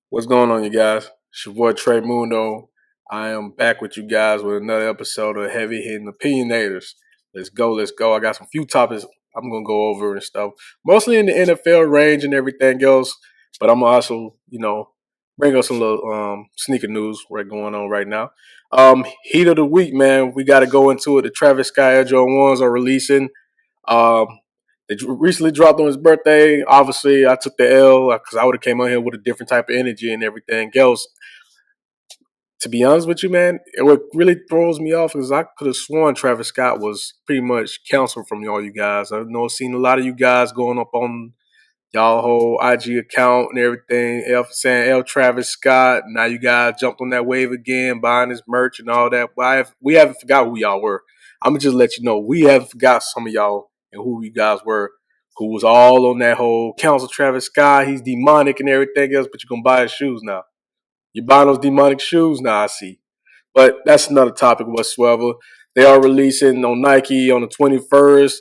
What's going on, you guys? It's your boy Trey Mundo. I am back with you guys with another episode of Heavy Hittin Opinionators. Let's go, let's go. I got some few topics I'm gonna go over and stuff, mostly in the NFL range and everything else. But I'm gonna also, bring us some little sneaker news right going on right now. Heat of the week, man. We got to go into it. The Travis Scott Air Jordan ones are releasing. Um, they recently dropped on his birthday. Obviously, I took the L because I would have came on here with a different type of energy and everything else. To be honest with you, man, what really throws me off is I could have sworn Travis Scott was pretty much canceled from all you guys. I know seen a lot of you guys going up on y'all whole IG account and everything, saying L Travis Scott. Now you guys jumped on that wave again, buying his merch and all that. But we haven't forgot who y'all were. I'm gonna just let you know we haven't forgot some of y'all and who you guys were, who was all on that whole council Travis Scott. He's demonic and everything else, but you're gonna buy his shoes now. You're buying those demonic shoes now. I see. But that's another topic whatsoever. They are releasing on Nike on the 21st,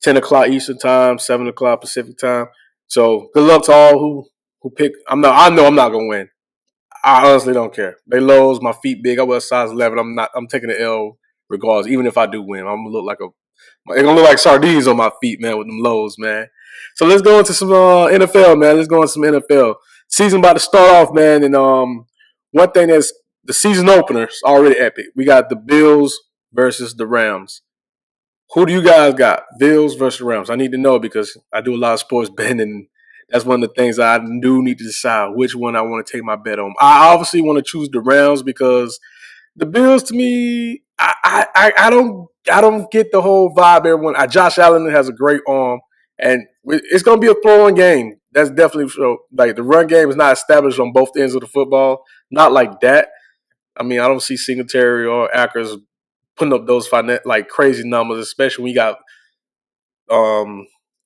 10 o'clock Eastern time, 7 o'clock Pacific time. So good luck to all who pick. I know I'm not gonna win. I honestly don't care. They lows, my feet big. I wear a size 11. I'm taking the L regardless. Even if I do win, I'm gonna look like it's gonna look like sardines on my feet, man, with them lows, man. So let's go into some NFL, man. Let's go into some NFL. Season about to start off, man. And one thing that's the season opener is already epic. We got the Bills versus the Rams. Who do you guys got? Bills versus Rams. I need to know because I do a lot of sports betting, and that's one of the things I do need to decide which one I want to take my bet on. I obviously want to choose the Rams because the Bills, to me, I don't get the whole vibe. Everyone, Josh Allen has a great arm, and it's going to be a throwing game. That's definitely so. Like the run game is not established on both ends of the football, not like that. I mean, I don't see Singletary or Akers putting up those like crazy numbers, especially when you got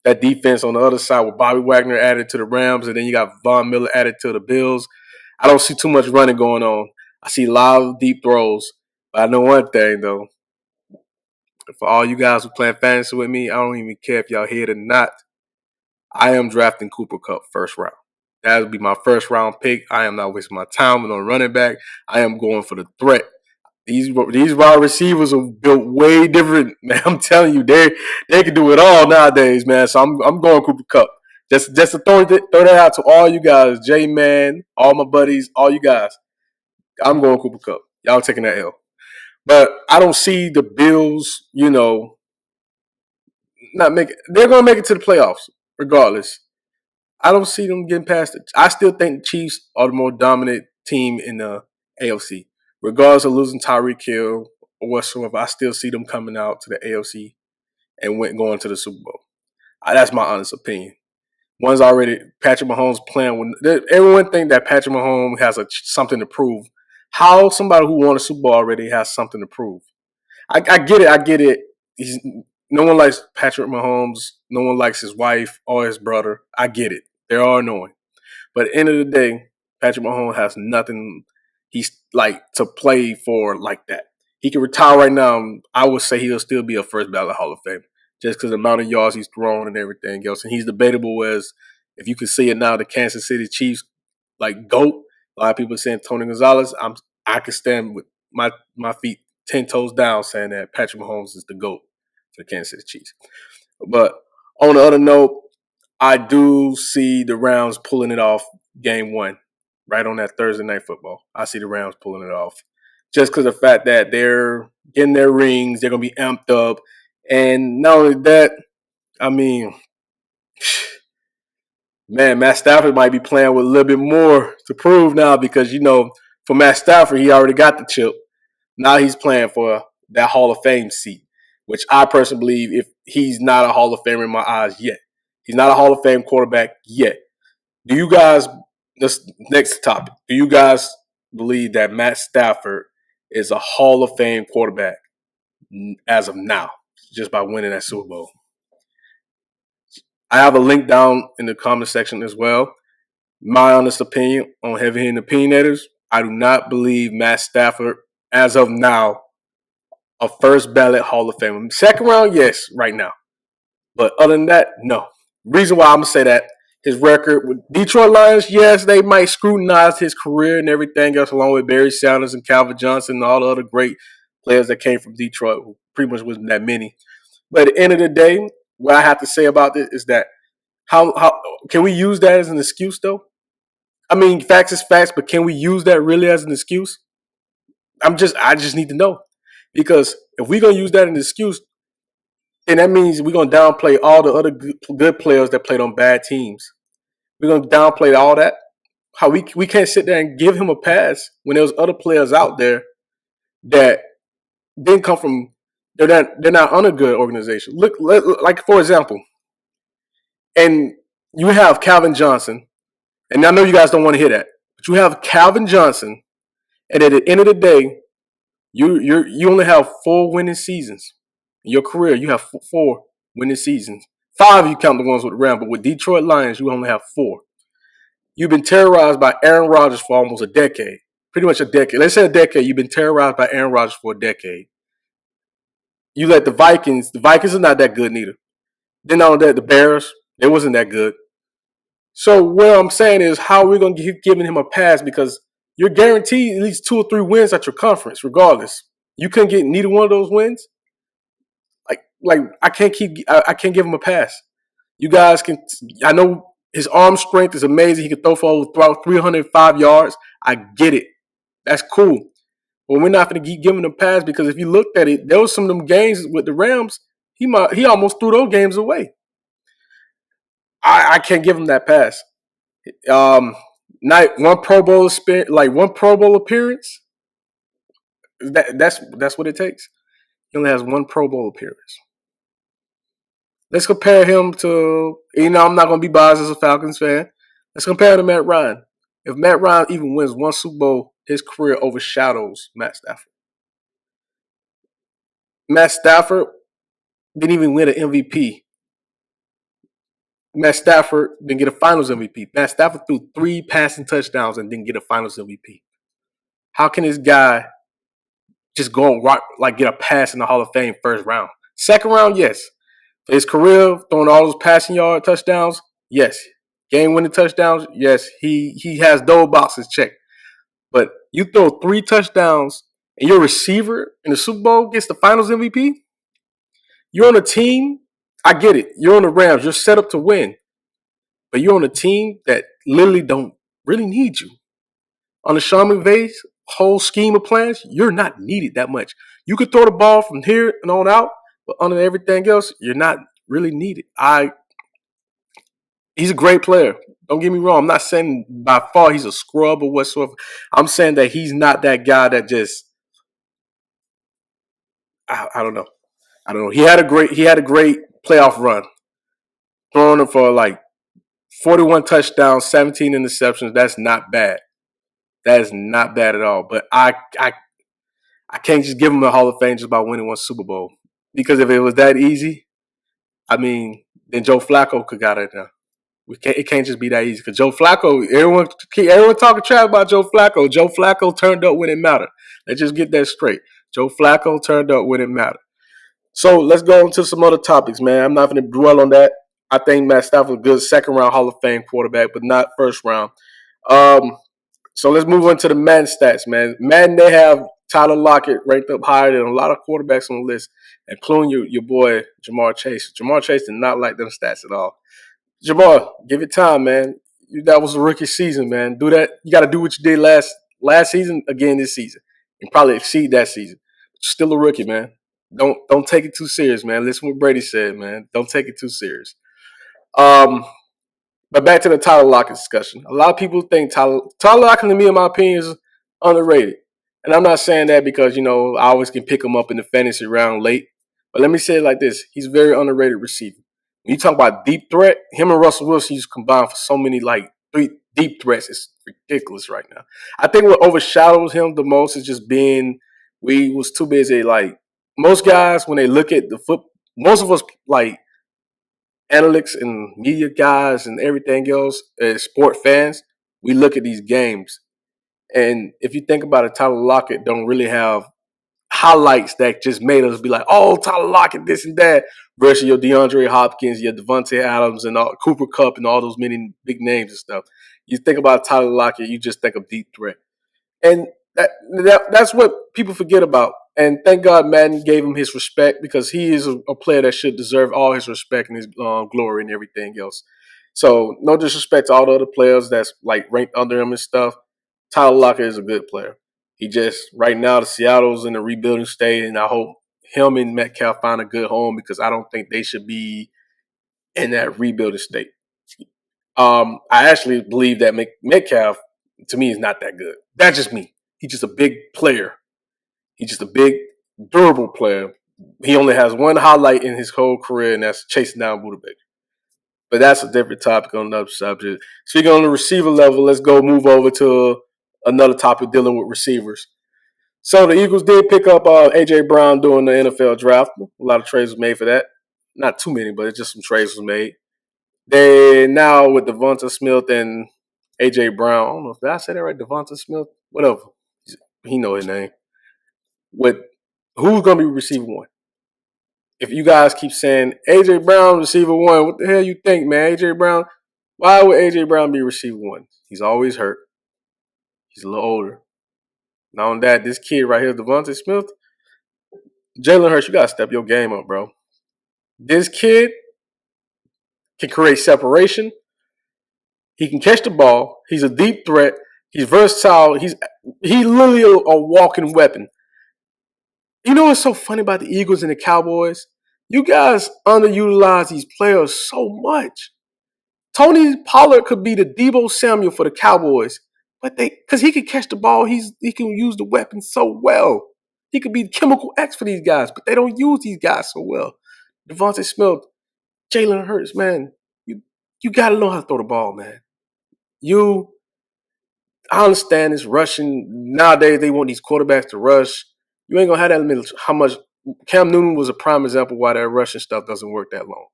that defense on the other side with Bobby Wagner added to the Rams, and then you got Von Miller added to the Bills. I don't see too much running going on. I see a lot of deep throws. But I know one thing though. For all you guys who playing fantasy with me, I don't even care if y'all hit or not. I am drafting Cooper Kupp first round. That would be my first round pick. I am not wasting my time with no running back. I am going for the threat. These wide receivers are built way different, man. I'm telling you, they can do it all nowadays, man. So I'm going Cooper Kupp. Just to throw that out to all you guys, J Man, all my buddies, all you guys. I'm going Cooper Kupp. Y'all taking that L. But I don't see the Bills, not make it. They're gonna make it to the playoffs, regardless. I don't see them getting past it. I still think the Chiefs are the more dominant team in the AFC. Regardless of losing Tyreek Hill or whatsoever, I still see them coming out to the AFC and going to the Super Bowl. That's my honest opinion. One's already Patrick Mahomes playing with everyone think that Patrick Mahomes has something to prove. How somebody who won a Super Bowl already has something to prove? I get it. I get it. No one likes Patrick Mahomes. No one likes his wife or his brother. I get it. They're all annoying. But at the end of the day, Patrick Mahomes has nothing he's like to play for like that. He can retire right now. I would say he'll still be a first ballot Hall of Fame just because the amount of yards he's thrown and everything else. And he's debatable as if you can see it now, the Kansas City Chiefs like GOAT. A lot of people saying Tony Gonzalez. I can stand with my feet 10 toes down saying that Patrick Mahomes is the GOAT for the Kansas City Chiefs. But on the other note, I do see the Rams pulling it off game one, right on that Thursday night football. I see the Rams pulling it off. Just because of the fact that they're getting their rings, they're going to be amped up. And not only that, I mean, man, Matt Stafford might be playing with a little bit more to prove now because, for Matt Stafford, he already got the chip. Now he's playing for that Hall of Fame seat, which I personally believe if he's not a Hall of Famer in my eyes yet. He's not a Hall of Fame quarterback yet. Do you guys, this next topic, do you guys believe that Matt Stafford is a Hall of Fame quarterback as of now, just by winning that Super Bowl? I have a link down in the comment section as well. My honest opinion on Heavy Hittin Opinionators, I do not believe Matt Stafford, as of now, a first ballot Hall of Fame. Second round, yes, right now. But other than that, no. Reason why I'm going to say that, his record with Detroit Lions, yes, they might scrutinize his career and everything else, along with Barry Sanders and Calvin Johnson and all the other great players that came from Detroit, who pretty much wasn't that many. But at the end of the day, what I have to say about this is that how can we use that as an excuse though? I mean, facts is facts, but can we use that really as an excuse? I just need to know. Because if we're gonna use that as an excuse, then that means we're gonna downplay all the other good players that played on bad teams. We're gonna downplay all that. How we can't sit there and give him a pass when there's other players out there that didn't come from they're not on a good organization. Like for example, and you have Calvin Johnson, and I know you guys don't want to hear that, but you have Calvin Johnson, and at the end of the day, you only have 4 winning seasons in your career. You have 4 winning seasons. 5 you count the ones with the Rams, but with Detroit Lions, you only have 4. You've been terrorized by Aaron Rodgers for almost a decade. Pretty much a decade. Let's say a decade. You've been terrorized by Aaron Rodgers for a decade. You let the Vikings are not that good neither. Then on that, the Bears, they wasn't that good. So what I'm saying is, how are we going to keep giving him a pass? Because you're guaranteed at least 2 or 3 wins at your conference, regardless. You couldn't get neither one of those wins. Like I can't give him a pass. You guys can. I know his arm strength is amazing. He can throw for about 305 yards. I get it. That's cool. But we're not going to keep giving him a pass because if you looked at it, there was some of them games with the Rams. He almost threw those games away. I can't give him that pass. Not one Pro Bowl experience, like one Pro Bowl appearance. That's what it takes. He only has one Pro Bowl appearance. Let's compare him to, I'm not going to be biased as a Falcons fan. Let's compare him to Matt Ryan. If Matt Ryan even wins one Super Bowl, his career overshadows Matt Stafford. Matt Stafford didn't even win an MVP. Matt Stafford didn't get a Finals MVP. Matt Stafford threw 3 passing touchdowns and didn't get a Finals MVP. How can this guy just go and get a pass in the Hall of Fame first round? Second round, yes. For his career, throwing all those passing yard touchdowns, yes. Game-winning touchdowns, yes. He has those boxes checked. But you throw 3 touchdowns and your receiver in the Super Bowl gets the Finals MVP? You're on a team, I get it. You're on the Rams. You're set up to win. But you're on a team that literally don't really need you. On the Sean McVay's whole scheme of plans, you're not needed that much. You could throw the ball from here and on out, but under everything else, you're not really needed. He's a great player. Don't get me wrong. I'm not saying by far he's a scrub or whatsoever. I'm saying that he's not that guy that just I don't know. I don't know. He had a great playoff run. Throwing it for like 41 touchdowns, 17 interceptions. That's not bad. That is not bad at all. But I can't just give him the Hall of Fame just by winning one Super Bowl. Because if it was that easy, I mean, then Joe Flacco could got it now. It can't just be that easy. Because Joe Flacco, everyone talking trash about Joe Flacco. Joe Flacco turned up when it mattered. Let's just get that straight. Joe Flacco turned up when it mattered. So let's go into some other topics, man. I'm not going to dwell on that. I think Matt Stafford is a good second-round Hall of Fame quarterback, but not first round. So let's move on to the Madden stats, man. Madden, they have Tyler Lockett ranked up higher than a lot of quarterbacks on the list, including your boy, Jamar Chase. Jamar Chase did not like them stats at all. Jamar, give it time, man. That was a rookie season, man. Do that. You got to do what you did last season again this season, and probably exceed that season. But you're still a rookie, man. Don't take it too serious, man. Listen to what Brady said, man. Don't take it too serious. But back to the Tyler Lockett discussion. A lot of people think Tyler Lockett, to me, in my opinion, is underrated. And I'm not saying that because, I always can pick him up in the fantasy round late. But let me say it like this. He's a very underrated receiver. When you talk about deep threat, him and Russell Wilson used to combine for so many, 3 deep threats. It's ridiculous right now. I think what overshadows him the most is just being we was too busy. Most guys, when they look at most of us, analytics and media guys and everything else, as sport fans, we look at these games. And if you think about it, Tyler Lockett don't really have highlights that just made us be like, oh, Tyler Lockett, this and that, versus your DeAndre Hopkins, your Devontae Adams, and Cooper Kupp, and all those many big names and stuff. You think about Tyler Lockett, you just think of deep threat. And that's what people forget about. And thank God Madden gave him his respect, because he is a player that should deserve all his respect and his glory and everything else. So no disrespect to all the other players that's like ranked under him and stuff. Tyler Lockett is a good player. He just, right now, the Seattle's in the rebuilding stage, and I hope him and Metcalf find a good home, because I don't think they should be in that rebuilding state. I actually believe that Metcalf, to me, is not that good. That's just me. He's just a big player. He's just a big, durable player. He only has one highlight in his whole career, and that's chasing down Buda Baker. But that's a different topic on another subject. Speaking on the receiver level, let's move over to another topic dealing with receivers. So the Eagles did pick up A.J. Brown during the NFL draft. A lot of trades were made for that. Not too many, but just some trades were made. They now with Devonta Smith and A.J. Brown. I don't know if I said that right. Devonta Smith? Whatever. He know his name. With who's going to be receiver one? If you guys keep saying A.J. Brown, receiver one, what the hell you think, man? A.J. Brown, why would A.J. Brown be receiver one? He's always hurt. He's a little older. Not only that, this kid right here, Devonta Smith, Jalen Hurts, you got to step your game up, bro. This kid can create separation. He can catch the ball. He's a deep threat. He's versatile. He's literally a walking weapon. You know what's so funny about the Eagles and the Cowboys? You guys underutilize these players so much. Tony Pollard could be the Deebo Samuel for the Cowboys, but because he can catch the ball, he can use the weapon so well. He could be chemical X for these guys, but they don't use these guys so well. Devonta Smith, Jalen Hurts, man, you got to know how to throw the ball, man. I understand this rushing. Nowadays, they want these quarterbacks to rush. You ain't going to have that limit. How much Cam Newton was a prime example why that rushing stuff doesn't work that long.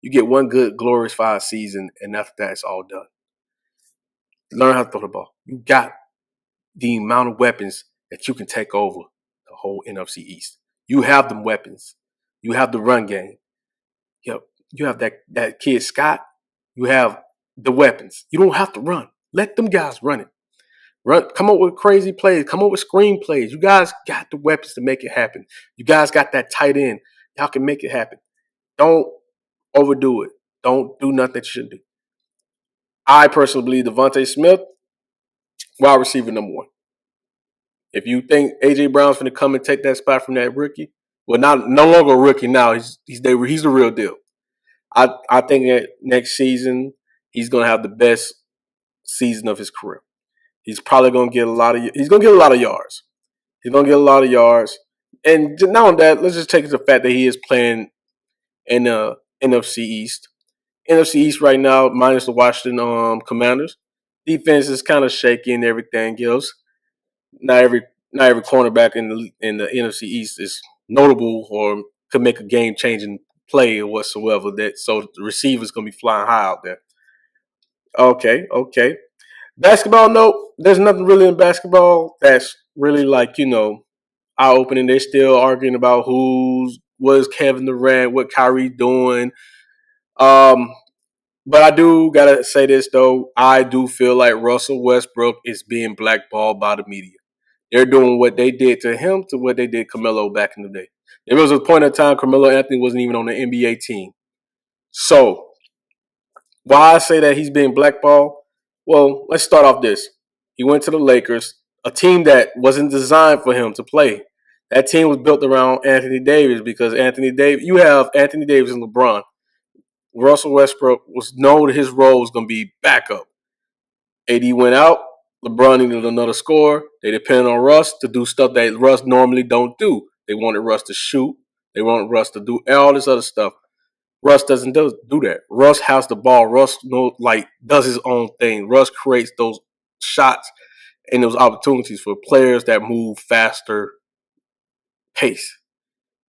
You get one good, glorious 5 season, and after that, it's all done. Learn how to throw the ball. You got the amount of weapons that you can take over the whole NFC East. You have them weapons. You have the run game. Yep. You have that kid Scott. You have the weapons. You don't have to run. Let them guys run it. Come up with crazy plays. Come up with screen plays. You guys got the weapons to make it happen. You guys got that tight end. Y'all can make it happen. Don't overdo it. Don't do nothing that you shouldn't do. I personally believe Devonta Smith, wide receiver number 1. If you think A.J. Brown's going to come and take that spot from that rookie, well, no longer a rookie now. He's the real deal. I think that next season he's going to have the best season of his career. He's probably going to get a lot of yards. He's going to get a lot of yards. And not on that, let's just take the fact that he is playing in the NFC East. NFC East right now, minus the Washington Commanders. Defense is kind of shaky and everything else. Not every cornerback in the NFC East is notable or could make a game-changing play or whatsoever. So the receiver's going to be flying high out there. Okay. Basketball, no. There's nothing really in basketball that's really eye-opening. They're still arguing about what is Kevin Durant, what Kyrie doing. But I do gotta say this though. I do feel like Russell Westbrook is being blackballed by the media. They're doing what they did to him to what they did Carmelo back in the day. There was a point in time Carmelo Anthony wasn't even on the NBA team. So why I say that he's being blackballed? Well, let's start off this. He went to the Lakers, a team that wasn't designed for him to play. That team was built around Anthony Davis because you have Anthony Davis and LeBron. Russell Westbrook was known his role was going to be backup. AD went out. LeBron needed another scorer. They depended on Russ to do stuff that Russ normally don't do. They wanted Russ to shoot. They wanted Russ to do all this other stuff. Russ doesn't do that. Russ has the ball. Russ does his own thing. Russ creates those shots and those opportunities for players that move faster pace.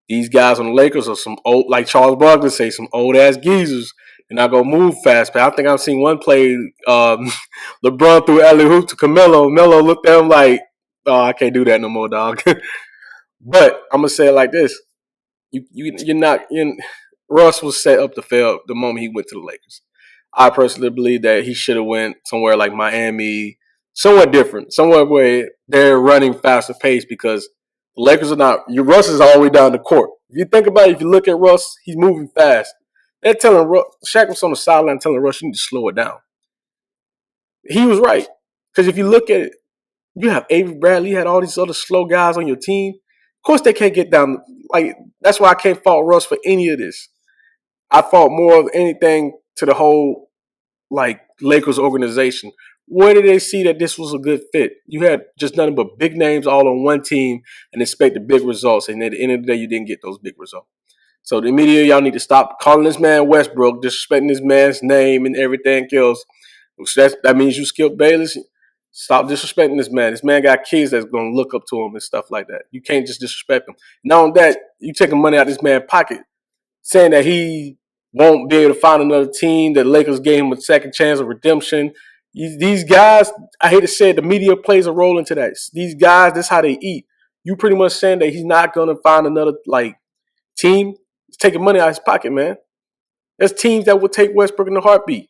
These guys on the Lakers are some old, like Charles Barkley say, some old ass geezers. They're not gonna move fast. But I think I've seen one play. LeBron threw alley hoop to Carmelo. Melo looked at him like, "Oh, I can't do that no more, dog." But I'm gonna say it like this: you're not in. Russ was set up to fail the moment he went to the Lakers. I personally believe that he should have went somewhere like Miami, somewhere different, somewhere where they're running faster pace because the Lakers are not. Your Russ is all the way down the court. If you think about it, if you look at Russ, he's moving fast. They're telling Russ, Shaq was on the sideline telling Russ, you need to slow it down. He was right because if you look at it, you have Avery Bradley, you had all these other slow guys on your team. Of course, they can't get down. Like that's why I can't fault Russ for any of this. I fault more of anything to the whole like Lakers organization. Where did they see that this was a good fit? You had just nothing but big names all on one team and expected big results, and at the end of the day, you didn't get those big results. So the media, y'all need to stop calling this man Westbrook, disrespecting this man's name and everything else. So that means you Skip Bayless. Stop disrespecting this man. This man got kids that's going to look up to him and stuff like that. You can't just disrespect him. Not only that, you taking money out of this man's pocket, saying that he won't be able to find another team, that Lakers gave him a second chance of redemption. These guys, I hate to say it, the media plays a role into that. These guys, this is how they eat. You pretty much saying that he's not going to find another like team. He's taking money out of his pocket, man. There's teams that will take Westbrook in a heartbeat.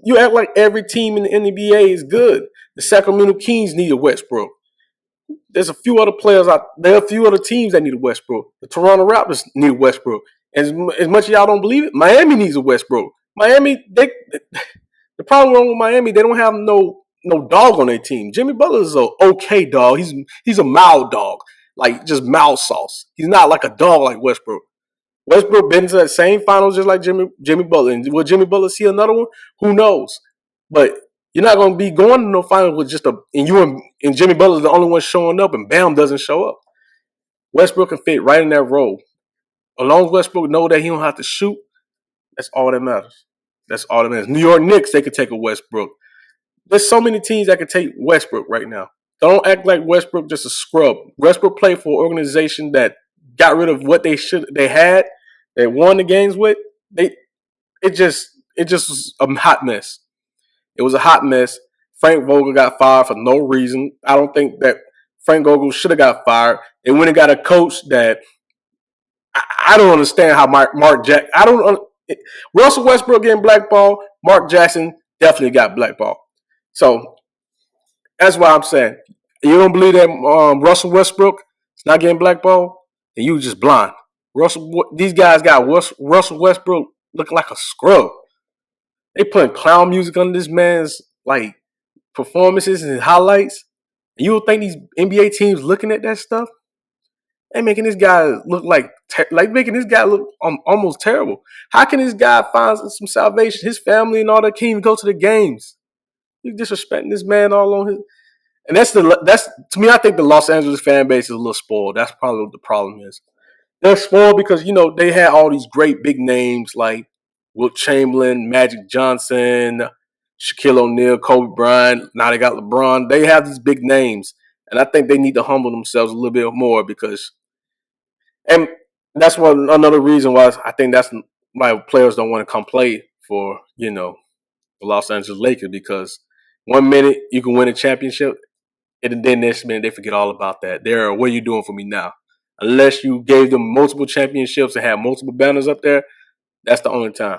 You act like every team in the NBA is good. The Sacramento Kings need a Westbrook. There's a few other players out there. Are a few other teams that need a Westbrook. The Toronto Raptors need a Westbrook. As much as y'all don't believe it, Miami needs a Westbrook. Miami, the problem wrong with Miami, they don't have no dog on their team. Jimmy Butler is an okay dog. He's a mild dog, like just mild sauce. He's not like a dog like Westbrook. Westbrook been to that same finals just like Jimmy Butler. And will Jimmy Butler see another one? Who knows? But you're not going to be going to no finals with just and Jimmy Butler's the only one showing up, and Bam doesn't show up. Westbrook can fit right in that role. As long as Westbrook know that he don't have to shoot, that's all that matters. That's all that matters. New York Knicks, they could take a Westbrook. There's so many teams that could take Westbrook right now. Don't act like Westbrook just a scrub. Westbrook played for an organization that got rid of what they had. They won the games with. It just was a hot mess. It was a hot mess. Frank Vogel got fired for no reason. I don't think that Frank Vogel should have got fired. They went and got a coach that I don't understand how Mark Jack. I don't. Russell Westbrook getting blackballed. Mark Jackson definitely got blackballed. So that's why I'm saying you don't believe that Russell Westbrook is not getting blackballed, and you just blind. These guys got Russell Westbrook looking like a scrub. They putting clown music on this man's like performances and highlights. You don't think these NBA teams looking at that stuff? They making this guy look making this guy look almost terrible. How can this guy find some salvation? His family and all that can't even go to the games. You disrespecting this man all on his. And that's to me. I think the Los Angeles fan base is a little spoiled. That's probably what the problem is. They're spoiled because they had all these great big names like Wilt Chamberlain, Magic Johnson, Shaquille O'Neal, Kobe Bryant. Now they got LeBron. They have these big names, and I think they need to humble themselves a little bit more and that's another reason why I think that's why players don't want to come play for the Los Angeles Lakers, because 1 minute you can win a championship, and then next minute they forget all about that. What are you doing for me now? Unless you gave them multiple championships and had multiple banners up there, that's the only time.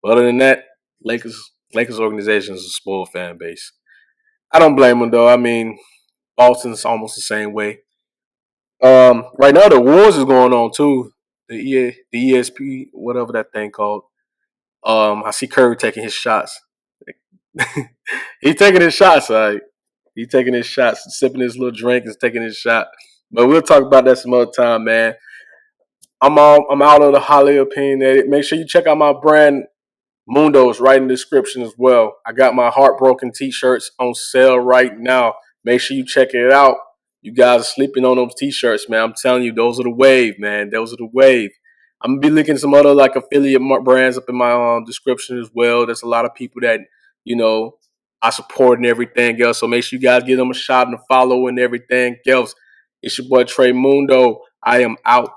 But other than that, Lakers organization is a spoiled fan base. I don't blame them though. I mean, Boston's almost the same way. Right now the wars is going on too. The ESP, whatever that thing called. I see Curry taking his shots. He's taking his shots, all right. He's taking his shots, sipping his little drink, and taking his shot. But we'll talk about that some other time, man. I'm out of the highly opinionated. Make sure you check out my brand Mundo's right in the description as well. I got my Heartbroken t-shirts on sale right now. Make sure you check it out. You guys are sleeping on those t-shirts, man. I'm telling you, those are the wave, man. Those are the wave. I'm going to be linking some other like affiliate brands up in my description as well. There's a lot of people that, I support and everything else. So make sure you guys give them a shot and a follow and everything else. It's your boy Trey Mundo. I am out.